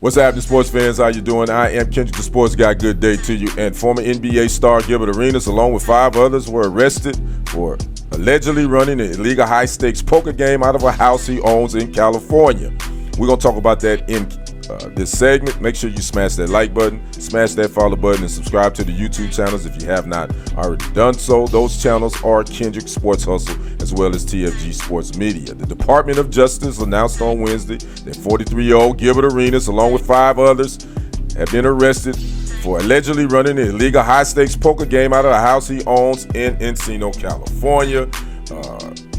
What's happening, sports fans? How you doing? I am Kendrick, the sports guy. Good day to you. And former NBA star Gilbert Arenas, along with 5 others, were arrested for allegedly running an illegal high-stakes poker game out of a house he owns in California. We're going to talk about that in this segment. Make sure you smash that like button, smash that follow button, and subscribe to the YouTube channels if you have not already done so. Those channels are Kendrick Sports Hustle as well as TFG Sports Media. The Department of Justice announced on Wednesday that 43-year-old Gilbert Arenas, along with 5 others, have been arrested for allegedly running an illegal high-stakes poker game out of a house he owns in Encino, California.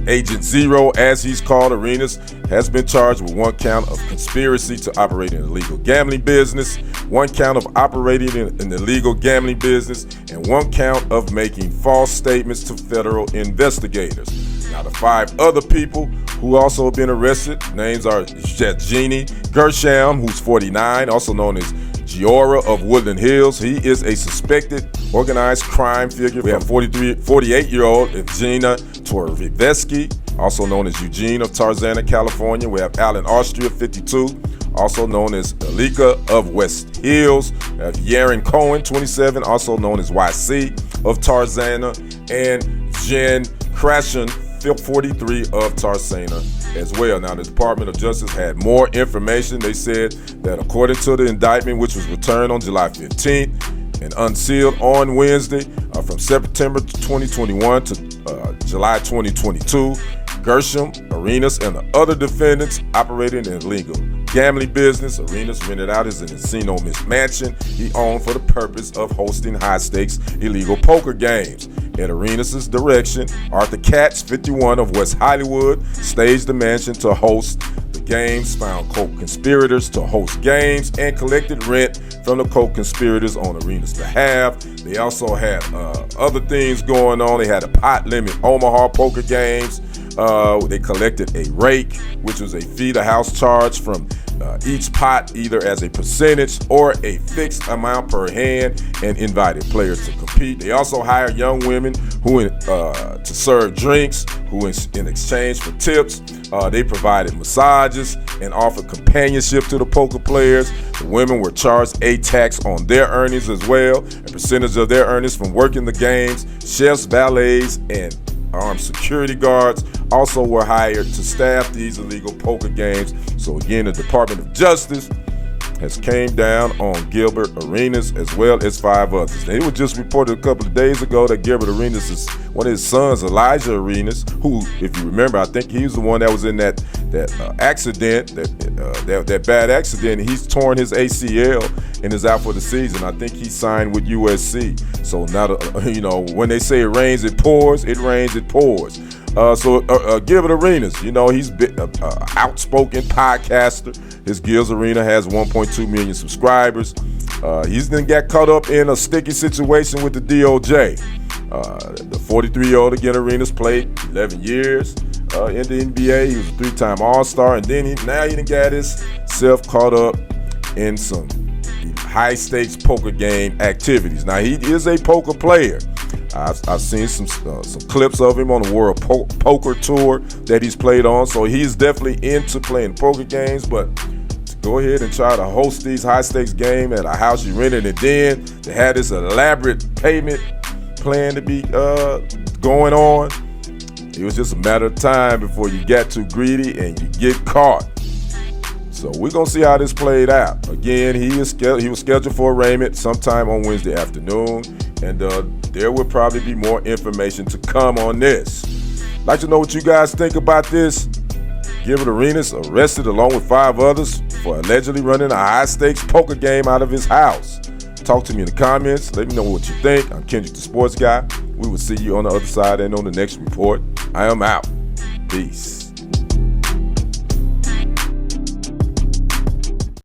Agent Zero, as he's called, Arenas, has been charged with 1 count of conspiracy to operate an illegal gambling business, 1 count of operating in an illegal gambling business, and 1 count of making false statements to federal investigators. Now, the 5 other people who also have been arrested, names are Jeannie Gersham, who's 49, also known as Giora of Woodland Hills. He is a suspected organized crime figure. We have 48-year-old Evgenia Torviveski, also known as Eugene of Tarzana, California. We have Alan Austria, 52, also known as Alika of West Hills. We have Yaron Cohen, 27, also known as YC of Tarzana, and Jen Krashen, 43 of Tarzana as well. Now, the Department of Justice had more information. They said that according to the indictment, which was returned on July 15th and unsealed on Wednesday, from September 2021 to July 2022, Gersham, Arenas, and the other defendants operating an illegal gambling business. Arenas rented out his Encino mansion he owned for the purpose of hosting high-stakes illegal poker games. At Arenas' direction, Arthur Katz, 51 of West Hollywood, staged the mansion to host the games, found co-conspirators to host games, and collected rent from the co-conspirators on Arenas' behalf. They also had other things going on. They had a pot limit Omaha poker games. They collected a rake, which was a fee the house charged from each pot, either as a percentage or a fixed amount per hand, and invited players to compete. They also hired young women who to serve drinks, who in exchange for tips, they provided massages and offered companionship to the poker players. The women were charged a tax on their earnings as well, a percentage of their earnings from working the games. Chefs, valets, and armed security guards also were hired to staff these illegal poker games. So again, the Department of Justice has came down on Gilbert Arenas as well as 5 others. It was just reported a couple of days ago that Gilbert Arenas is one of his sons, Elijah Arenas, who, if you remember, I think he was the one that was in that accident, that bad accident. He's torn his ACL and is out for the season. I think he signed with USC. So now, when they say it rains, it pours. It rains, it pours. Gilbert Arenas, he's been an outspoken podcaster. His Gil's Arena has 1.2 million subscribers. He's then got caught up in a sticky situation with the DOJ. The 43-year-old again, Arenas, played 11 years in the NBA. He was a 3-time All-Star, and then he done got himself caught up in some high-stakes poker game activities. Now, he is a poker player. I've seen some clips of him on the World Poker Tour that he's played on, so he's definitely into playing poker games. But to go ahead and try to host these high-stakes games at a house you rented, and then to have this elaborate payment plan to be going on, it was just a matter of time before you got too greedy and you get caught. So we're going to see how this played out. Again, he was scheduled for arraignment sometime on Wednesday afternoon, and there will probably be more information to come on this. I'd like to know what you guys think about this. Gilbert Arenas arrested along with 5 others for allegedly running a high-stakes poker game out of his house. Talk to me in the comments. Let me know what you think. I'm Kendrick, the sports guy. We will see you on the other side and on the next report. I am out. Peace.